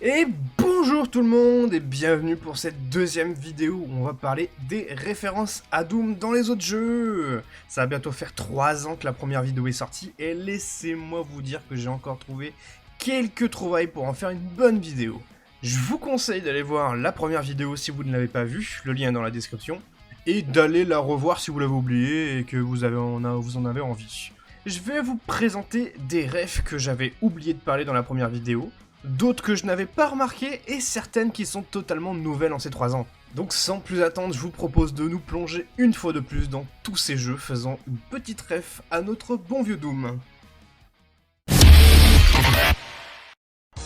Et bonjour tout le monde et bienvenue pour cette deuxième vidéo où on va parler des références à Doom dans les autres jeux. Ça va bientôt faire 3 ans que la première vidéo est sortie et laissez-moi vous dire que j'ai encore trouvé quelques trouvailles pour en faire une bonne vidéo. Je vous conseille d'aller voir la première vidéo si vous ne l'avez pas vue, le lien est dans la description, et d'aller la revoir si vous l'avez oubliée et que vous en avez envie. Je vais vous présenter des refs que j'avais oublié de parler dans la première vidéo, d'autres que je n'avais pas remarquées et certaines qui sont totalement nouvelles en ces 3 ans. Donc sans plus attendre, je vous propose de nous plonger une fois de plus dans tous ces jeux, faisant une petite ref à notre bon vieux Doom.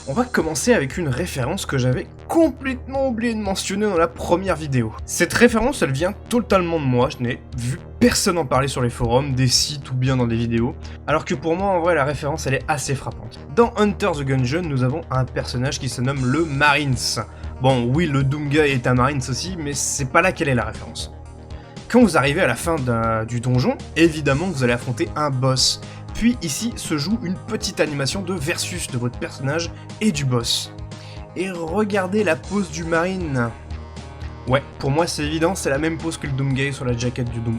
On va commencer avec une référence que j'avais complètement oublié de mentionner dans la première vidéo. Cette référence, elle vient totalement de moi, je n'ai vu personne en parler sur les forums, des sites ou bien dans des vidéos, alors que pour moi, en vrai, la référence, elle est assez frappante. Dans Hunter the Gungeon, nous avons un personnage qui se nomme le Marines. Bon, oui, le Doom Guy est un Marines aussi, mais c'est pas là qu'elle est la référence. Quand vous arrivez à la fin du donjon, évidemment, vous allez affronter un boss. Puis ici se joue une petite animation de versus de votre personnage et du boss. Et regardez la pose du Marine. Ouais, pour moi c'est évident, c'est la même pose que le Doom Guy sur la jaquette du Doom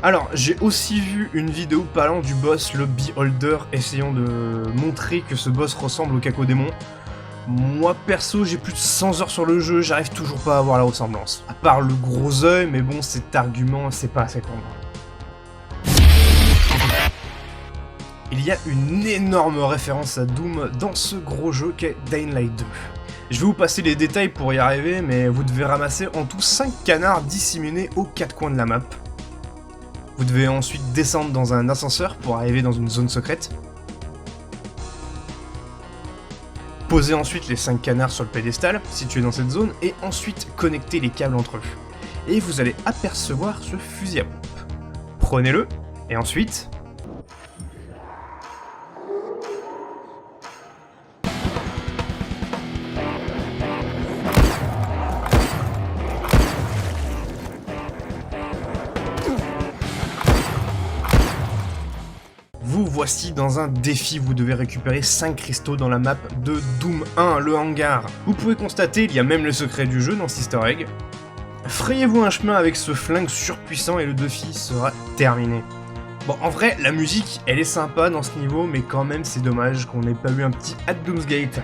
1. Alors, j'ai aussi vu une vidéo parlant du boss, le Beholder, essayant de montrer que ce boss ressemble au Cacodémon. Moi perso, j'ai plus de 100 heures sur le jeu, j'arrive toujours pas à voir la ressemblance. À part le gros œil, mais bon, cet argument, c'est pas assez pour moi. Il y a une énorme référence à Doom dans ce gros jeu qu'est Dying Light 2. Je vais vous passer les détails pour y arriver, mais vous devez ramasser en tout 5 canards disséminés aux 4 coins de la map. Vous devez ensuite descendre dans un ascenseur pour arriver dans une zone secrète. Poser ensuite les 5 canards sur le pédestal, situé dans cette zone, et ensuite connecter les câbles entre eux. Et vous allez apercevoir ce fusil à pompe. Prenez-le, et ensuite... vous voici dans un défi, vous devez récupérer 5 cristaux dans la map de Doom 1, le hangar. Vous pouvez constater, il y a même le secret du jeu dans cet easter egg. Frayez-vous un chemin avec ce flingue surpuissant et le défi sera terminé. Bon, en vrai, la musique, elle est sympa dans ce niveau, mais quand même, c'est dommage qu'on n'ait pas eu un petit At Doomsgate.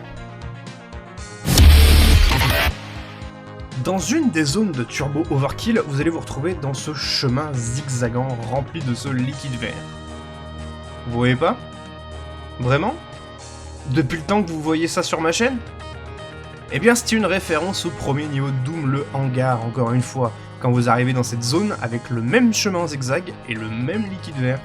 Dans une des zones de Turbo Overkill, vous allez vous retrouver dans ce chemin zigzagant rempli de ce liquide vert. Vous voyez pas? Vraiment? Depuis le temps que vous voyez ça sur ma chaîne? Eh bien c'est une référence au premier niveau de Doom, le hangar, encore une fois, quand vous arrivez dans cette zone avec le même chemin en zigzag et le même liquide vert.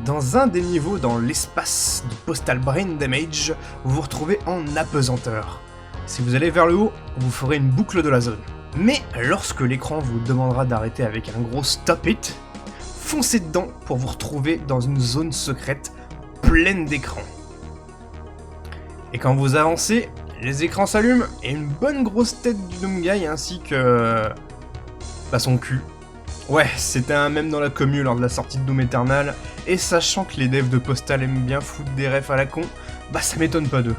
Dans un des niveaux dans l'espace de Postal Brain Damage, vous vous retrouvez en apesanteur. Si vous allez vers le haut, vous ferez une boucle de la zone. Mais lorsque l'écran vous demandera d'arrêter avec un gros stop it, foncez dedans pour vous retrouver dans une zone secrète pleine d'écrans. Et quand vous avancez, les écrans s'allument et une bonne grosse tête du Doom Guy ainsi que... son cul. Ouais, c'était un mème dans la commu lors de la sortie de Doom Eternal, et sachant que les devs de Postal aiment bien foutre des refs à la con, ça m'étonne pas d'eux.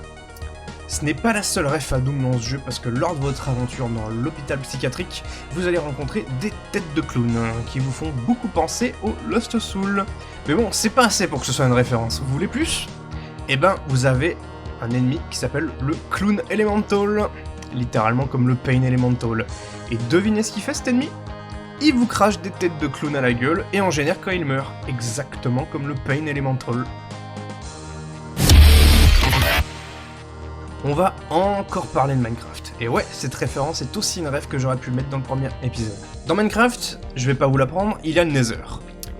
Ce n'est pas la seule ref à Doom dans ce jeu, parce que lors de votre aventure dans l'hôpital psychiatrique, vous allez rencontrer des têtes de clowns, qui vous font beaucoup penser au Lost Soul. Mais bon, c'est pas assez pour que ce soit une référence, vous voulez plus? Eh ben, vous avez un ennemi qui s'appelle le Clown Elemental, littéralement comme le Pain Elemental. Et devinez ce qu'il fait cet ennemi? Il vous crache des têtes de clown à la gueule et en génère quand il meurt, exactement comme le Pain Elemental. On va encore parler de Minecraft. Et ouais, cette référence est aussi une ref que j'aurais pu mettre dans le premier épisode. Dans Minecraft, je vais pas vous l'apprendre, il y a le Nether.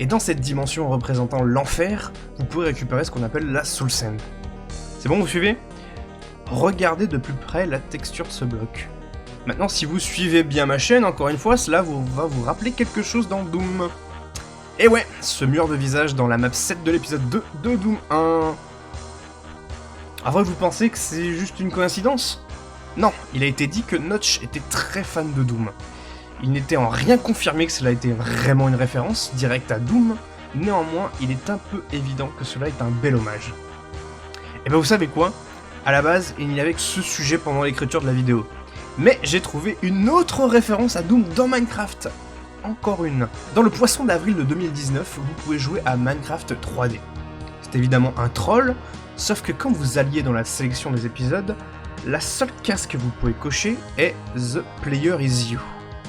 Et dans cette dimension représentant l'enfer, vous pouvez récupérer ce qu'on appelle la Soul Sand. C'est bon, vous suivez? Regardez de plus près la texture de ce bloc. Maintenant, si vous suivez bien ma chaîne, encore une fois, cela va vous rappeler quelque chose dans Doom. Et ouais, ce mur de visage dans la map 7 de l'épisode 2 de Doom 1. En vrai, vous pensez que c'est juste une coïncidence? Non, il a été dit que Notch était très fan de Doom. Il n'était en rien confirmé que cela était vraiment une référence directe à Doom, néanmoins, il est un peu évident que cela est un bel hommage. Et ben vous savez quoi? À la base, il n'y avait que ce sujet pendant l'écriture de la vidéo. Mais j'ai trouvé une autre référence à Doom dans Minecraft. Encore une. Dans le Poisson d'avril de 2019, vous pouvez jouer à Minecraft 3D. C'est évidemment un troll, sauf que quand vous alliez dans la sélection des épisodes, la seule case que vous pouvez cocher est The Player is You.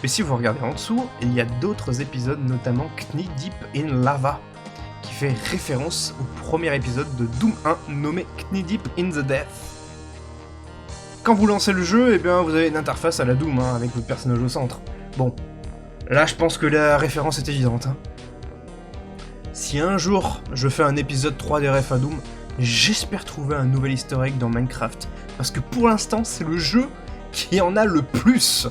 Mais si vous regardez en dessous, il y a d'autres épisodes, notamment Knee Deep in Lava, qui fait référence au premier épisode de Doom 1 nommé Knee Deep in the Death. Quand vous lancez le jeu, eh bien, vous avez une interface à la Doom, avec votre personnage au centre. Bon, là je pense que la référence est évidente. Si un jour je fais un épisode 3D ref à Doom, j'espère trouver un nouvel easter egg dans Minecraft, parce que pour l'instant c'est le jeu qui en a le plus.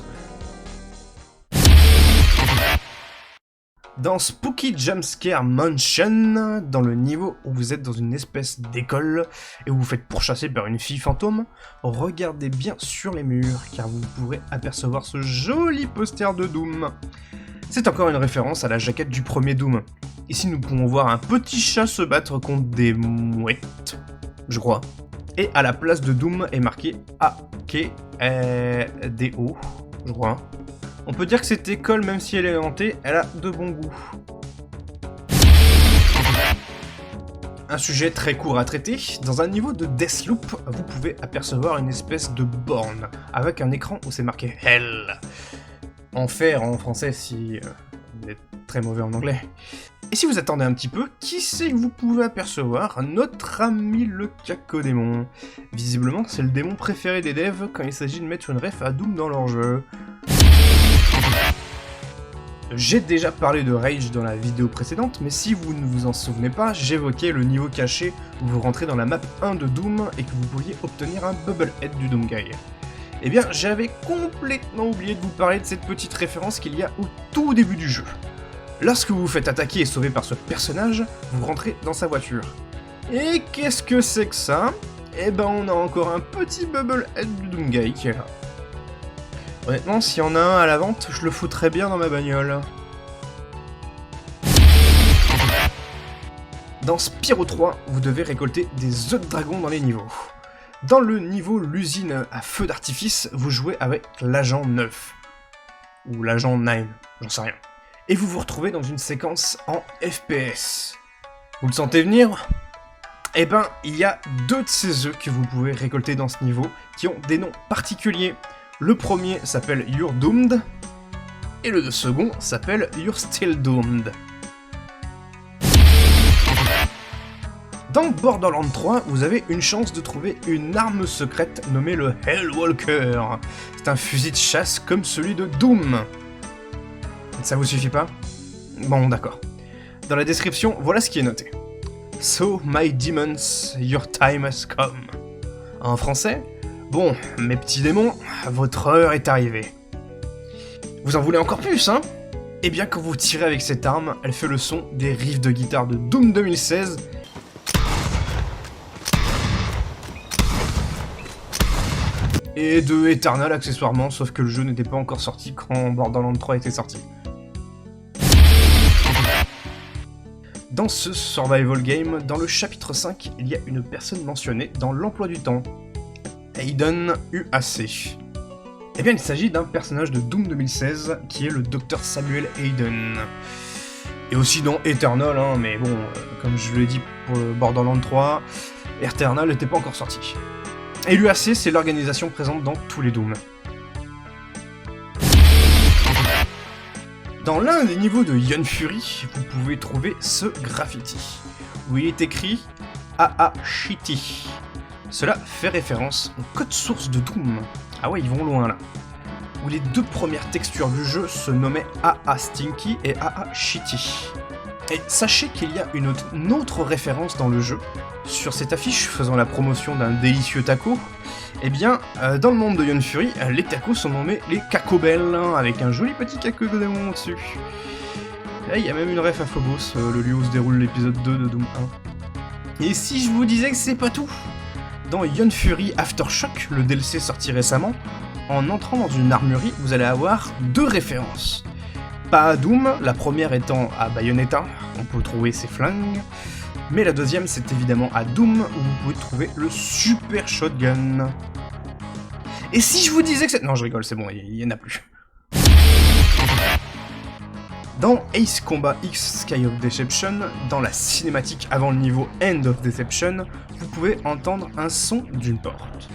Dans Spooky Jumpscare Mansion, dans le niveau où vous êtes dans une espèce d'école et où vous faites pourchasser par une fille fantôme, regardez bien sur les murs car vous pourrez apercevoir ce joli poster de Doom. C'est encore une référence à la jaquette du premier Doom. Ici nous pouvons voir un petit chat se battre contre des mouettes, je crois. Et à la place de Doom est marqué A-K-D-O, je crois. On peut dire que cette école, même si elle est hantée, elle a de bon goût. Un sujet très court à traiter, dans un niveau de Deathloop, vous pouvez apercevoir une espèce de borne, avec un écran où c'est marqué Hell. Enfer en français si vous êtes très mauvais en anglais. Et si vous attendez un petit peu, qui c'est que vous pouvez apercevoir? Notre ami le cacodémon. Visiblement, c'est le démon préféré des devs quand il s'agit de mettre une ref à Doom dans leur jeu. J'ai déjà parlé de Rage dans la vidéo précédente, mais si vous ne vous en souvenez pas, j'évoquais le niveau caché où vous rentrez dans la map 1 de Doom et que vous pourriez obtenir un Bubble Head du Doom Guy. Eh bien, j'avais complètement oublié de vous parler de cette petite référence qu'il y a au tout début du jeu. Lorsque vous vous faites attaquer et sauver par ce personnage, vous rentrez dans sa voiture. Et qu'est-ce que c'est que ça? Eh ben, on a encore un petit Bubble Head du Doom Guy qui est là. Honnêtement, s'il y en a un à la vente, je le foutrais bien dans ma bagnole. Dans Spyro 3, vous devez récolter des œufs de dragon dans les niveaux. Dans le niveau l'usine à feu d'artifice, vous jouez avec l'agent 9. Ou l'agent 9, j'en sais rien. Et vous vous retrouvez dans une séquence en FPS. Vous le sentez venir? Eh ben, il y a deux de ces œufs que vous pouvez récolter dans ce niveau, qui ont des noms particuliers. Le premier s'appelle You're Doomed, et le second s'appelle You're Still Doomed. Dans Borderlands 3, vous avez une chance de trouver une arme secrète nommée le Hellwalker. C'est un fusil de chasse comme celui de Doom. Ça vous suffit pas? Bon, d'accord. Dans la description, voilà ce qui est noté. So, my demons, your time has come. En français, bon, mes petits démons, votre heure est arrivée. Vous en voulez encore plus, hein? Eh bien, quand vous tirez avec cette arme, elle fait le son des riffs de guitare de Doom 2016. Et de Eternal accessoirement, sauf que le jeu n'était pas encore sorti quand Borderlands 3 était sorti. Dans ce survival game, dans le chapitre 5, il y a une personne mentionnée dans l'emploi du temps. Aiden UAC. Eh bien, il s'agit d'un personnage de Doom 2016, qui est le Dr Samuel Hayden. Et aussi dans Eternal, mais bon, comme je l'ai dit pour Borderlands 3, Eternal n'était pas encore sorti. Et l'UAC, c'est l'organisation présente dans tous les Dooms. Dans l'un des niveaux de Ion Fury, vous pouvez trouver ce graffiti, où il est écrit AA Shitty. Cela fait référence au code source de Doom. Ah ouais, ils vont loin là. Où les deux premières textures du jeu se nommaient AA Stinky et AA Shitty. Et sachez qu'il y a une autre référence dans le jeu. Sur cette affiche faisant la promotion d'un délicieux taco, eh bien, dans le monde de Ion Fury, les tacos sont nommés les Cacobelles, avec un joli petit cacodémon au-dessus. Là, il y a même une ref à Phobos, le lieu où se déroule l'épisode 2 de Doom 1. Et si je vous disais que c'est pas tout? Dans Ion Fury Aftershock, le DLC sorti récemment, en entrant dans une armurerie, vous allez avoir deux références. Pas à Doom, la première étant à Bayonetta, on peut trouver ses flingues, Mais la deuxième, c'est évidemment à Doom, où vous pouvez trouver le super shotgun. Et si je vous disais que c'est... Non, je rigole, c'est bon, il y en a plus. Dans Ace Combat X Sky of Deception, dans la cinématique avant le niveau End of Deception, vous pouvez entendre un son d'une porte.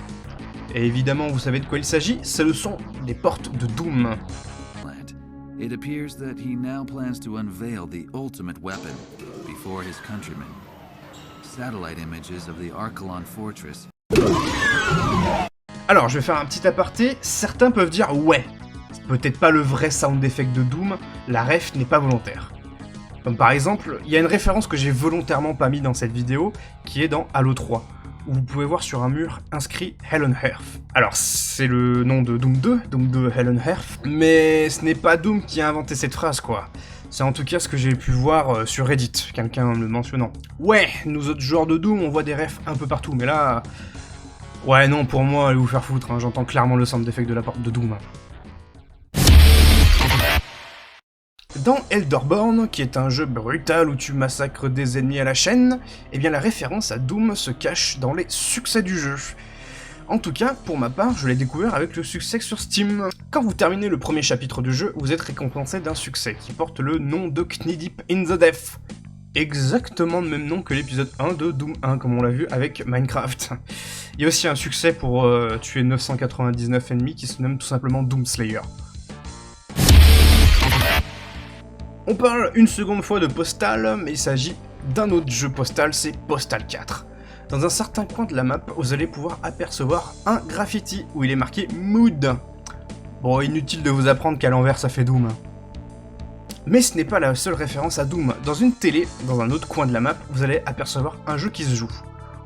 Et évidemment, vous savez de quoi il s'agit, c'est le son des portes de Doom. It appears that he now plans to unveil the ultimate weapon before his countrymen. Satellite images of the Archelon Fortress. Alors, je vais faire un petit aparté, certains peuvent dire ouais, c'est peut-être pas le vrai sound effect de Doom, la ref n'est pas volontaire. Comme par exemple, il y a une référence que j'ai volontairement pas mis dans cette vidéo, qui est dans Halo 3, où vous pouvez voir sur un mur inscrit Hell on Earth. Alors, c'est le nom de Doom 2 Hell on Earth, mais ce n'est pas Doom qui a inventé cette phrase, quoi. C'est en tout cas ce que j'ai pu voir sur Reddit, quelqu'un me mentionnant. Ouais, nous autres joueurs de Doom, on voit des refs un peu partout, mais là... Ouais, non, pour moi, allez vous faire foutre, hein, j'entends clairement le sound effect de la porte de Doom. Dans Elderborn, qui est un jeu brutal où tu massacres des ennemis à la chaîne, eh bien la référence à Doom se cache dans les succès du jeu. En tout cas, pour ma part, je l'ai découvert avec le succès sur Steam. Quand vous terminez le premier chapitre du jeu, vous êtes récompensé d'un succès qui porte le nom de Knee-Deep in the Death. Exactement le même nom que l'épisode 1 de Doom 1, comme on l'a vu avec Minecraft. Il y a aussi un succès pour tuer 999 ennemis qui se nomme tout simplement Doomslayer. On parle une seconde fois de Postal, mais il s'agit d'un autre jeu Postal, c'est Postal 4. Dans un certain coin de la map, vous allez pouvoir apercevoir un graffiti où il est marqué Mood. Bon, inutile de vous apprendre qu'à l'envers ça fait Doom. Mais ce n'est pas la seule référence à Doom. Dans une télé, dans un autre coin de la map, vous allez apercevoir un jeu qui se joue,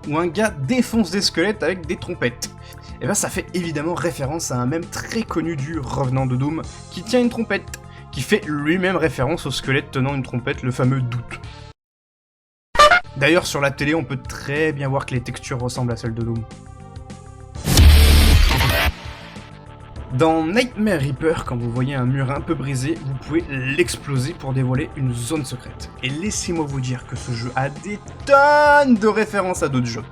où un gars défonce des squelettes avec des trompettes. Et ben ça fait évidemment référence à un mème très connu du revenant de Doom, qui tient une trompette, qui fait lui-même référence au squelette tenant une trompette, le fameux Doute. D'ailleurs, sur la télé, on peut très bien voir que les textures ressemblent à celles de Doom. Dans Nightmare Reaper, quand vous voyez un mur un peu brisé, vous pouvez l'exploser pour dévoiler une zone secrète. Et laissez-moi vous dire que ce jeu a des tonnes de références à d'autres jeux.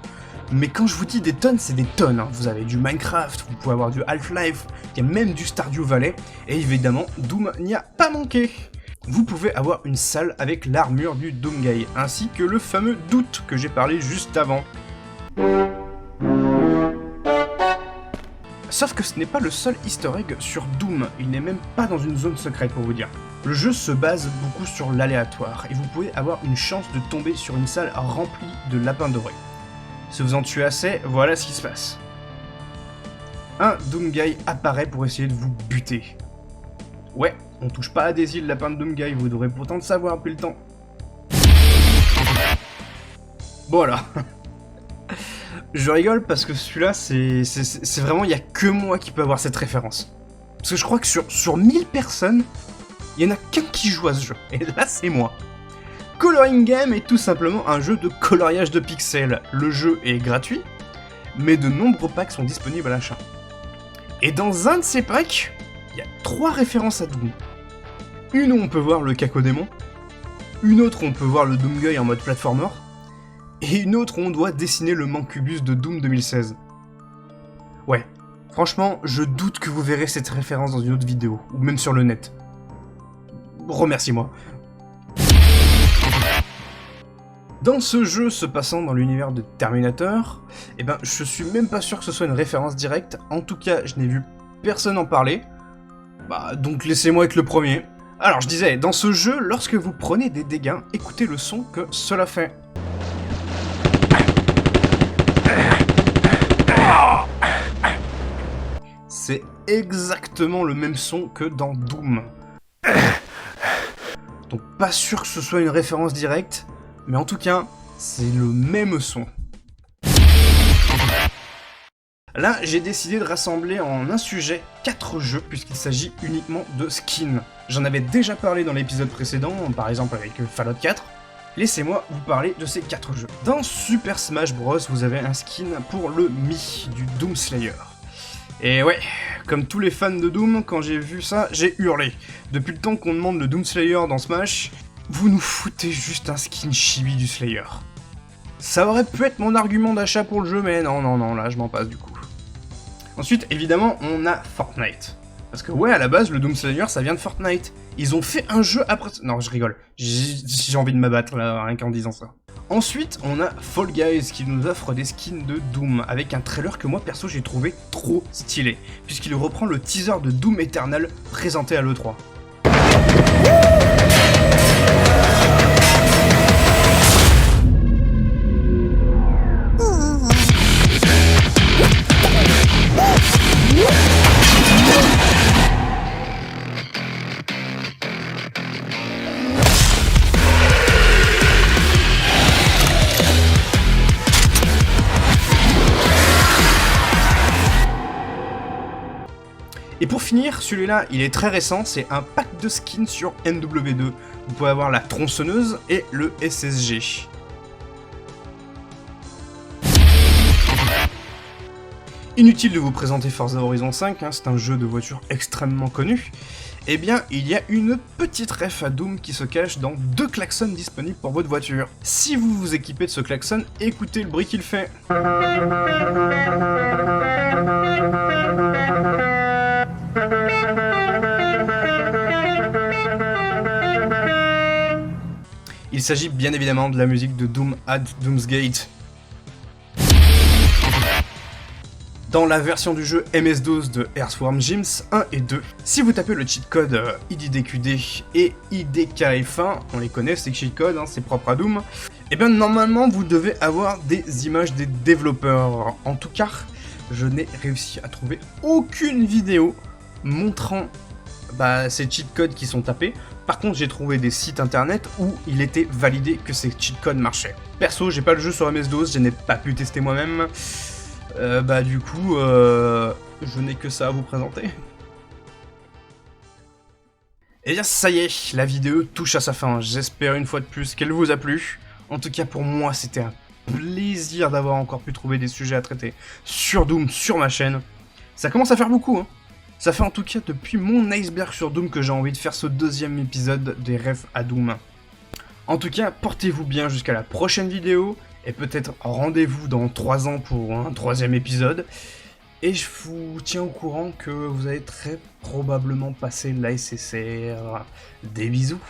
Mais quand je vous dis des tonnes, c'est des tonnes. Hein. Vous avez du Minecraft, vous pouvez avoir du Half-Life, il y a même du Stardew Valley, et évidemment, Doom n'y a pas manqué. Vous pouvez avoir une salle avec l'armure du Doomguy, ainsi que le fameux Doute que j'ai parlé juste avant. Sauf que ce n'est pas le seul easter egg sur Doom, il n'est même pas dans une zone secrète pour vous dire. Le jeu se base beaucoup sur l'aléatoire, et vous pouvez avoir une chance de tomber sur une salle remplie de lapins dorés. Si vous en tuez assez, voilà ce qui se passe. Un Doomguy apparaît pour essayer de vous buter. Ouais, on touche pas à des îles lapins de Doomguy, vous devrez pourtant le savoir depuis le temps. Bon alors. Je rigole parce que celui-là, c'est vraiment, il n'y a que moi qui peut avoir cette référence. Parce que je crois que sur 1000 personnes, il n'y en a qu'un qui joue à ce jeu. Et là, c'est moi. Coloring Game est tout simplement un jeu de coloriage de pixels. Le jeu est gratuit, mais de nombreux packs sont disponibles à l'achat. Et dans un de ces packs, il y a 3 références à Doom. Une où on peut voir le cacodémon, une autre où on peut voir le Doomguy en mode platformer, et une autre où on doit dessiner le Mancubus de Doom 2016. Ouais, franchement, je doute que vous verrez cette référence dans une autre vidéo, ou même sur le net. Remercie-moi. Dans ce jeu se passant dans l'univers de Terminator, eh ben je suis même pas sûr que ce soit une référence directe, en tout cas je n'ai vu personne en parler, bah donc laissez-moi être le premier. Alors je disais, dans ce jeu, lorsque vous prenez des dégâts, écoutez le son que cela fait. C'est exactement le même son que dans Doom. Donc pas sûr que ce soit une référence directe, mais en tout cas, c'est le même son. Là, j'ai décidé de rassembler en un sujet 4 jeux, puisqu'il s'agit uniquement de skins. J'en avais déjà parlé dans l'épisode précédent, par exemple avec Fallout 4. Laissez-moi vous parler de ces 4 jeux. Dans Super Smash Bros, vous avez un skin pour le Mii, du Doomslayer. Et ouais, comme tous les fans de Doom, quand j'ai vu ça, j'ai hurlé. Depuis le temps qu'on demande le Doomslayer dans Smash, vous nous foutez juste un skin chibi du Slayer. Ça aurait pu être mon argument d'achat pour le jeu, mais non, là je m'en passe du coup. Ensuite, évidemment, on a Fortnite. Parce que ouais, à la base, le Doom Slayer, ça vient de Fortnite. Ils ont fait un jeu après... Non, je rigole. J'ai envie de m'abattre, là, rien qu'en disant ça. Ensuite, on a Fall Guys, qui nous offre des skins de Doom, avec un trailer que moi, perso, j'ai trouvé trop stylé, puisqu'il reprend le teaser de Doom Eternal présenté à l'E3. Et pour finir, celui-là, il est très récent, c'est un pack de skins sur MW2. Vous pouvez avoir la tronçonneuse et le SSG. Inutile de vous présenter Forza Horizon 5, c'est un jeu de voiture extrêmement connu. Eh bien, il y a une petite ref à Doom qui se cache dans 2 klaxons disponibles pour votre voiture. Si vous vous équipez de ce klaxon, écoutez le bruit qu'il fait. Il s'agit bien évidemment de la musique de Doom at Doomsgate. Dans la version du jeu MS-DOS de Earthworm Jim 1 et 2, si vous tapez le cheat code IDDQD et IDKF1, on les connaît ces cheat codes, c'est propre à Doom, et bien normalement vous devez avoir des images des développeurs. En tout cas, je n'ai réussi à trouver aucune vidéo montrant ces cheat codes qui sont tapés. Par contre, j'ai trouvé des sites internet où il était validé que ces cheat codes marchaient. Perso, j'ai pas le jeu sur MS-DOS, je n'ai pas pu tester moi-même. Du coup, je n'ai que ça à vous présenter. Et bien ça y est, la vidéo touche à sa fin. J'espère une fois de plus qu'elle vous a plu. En tout cas pour moi, c'était un plaisir d'avoir encore pu trouver des sujets à traiter sur Doom, sur ma chaîne. Ça commence à faire beaucoup, hein. Ça fait en tout cas depuis mon iceberg sur Doom que j'ai envie de faire ce 2e épisode des refs à Doom. En tout cas, portez-vous bien jusqu'à la prochaine vidéo, et peut-être rendez-vous dans 3 ans pour un 3e épisode. Et je vous tiens au courant que vous allez très probablement passer l'ASSR. Des bisous.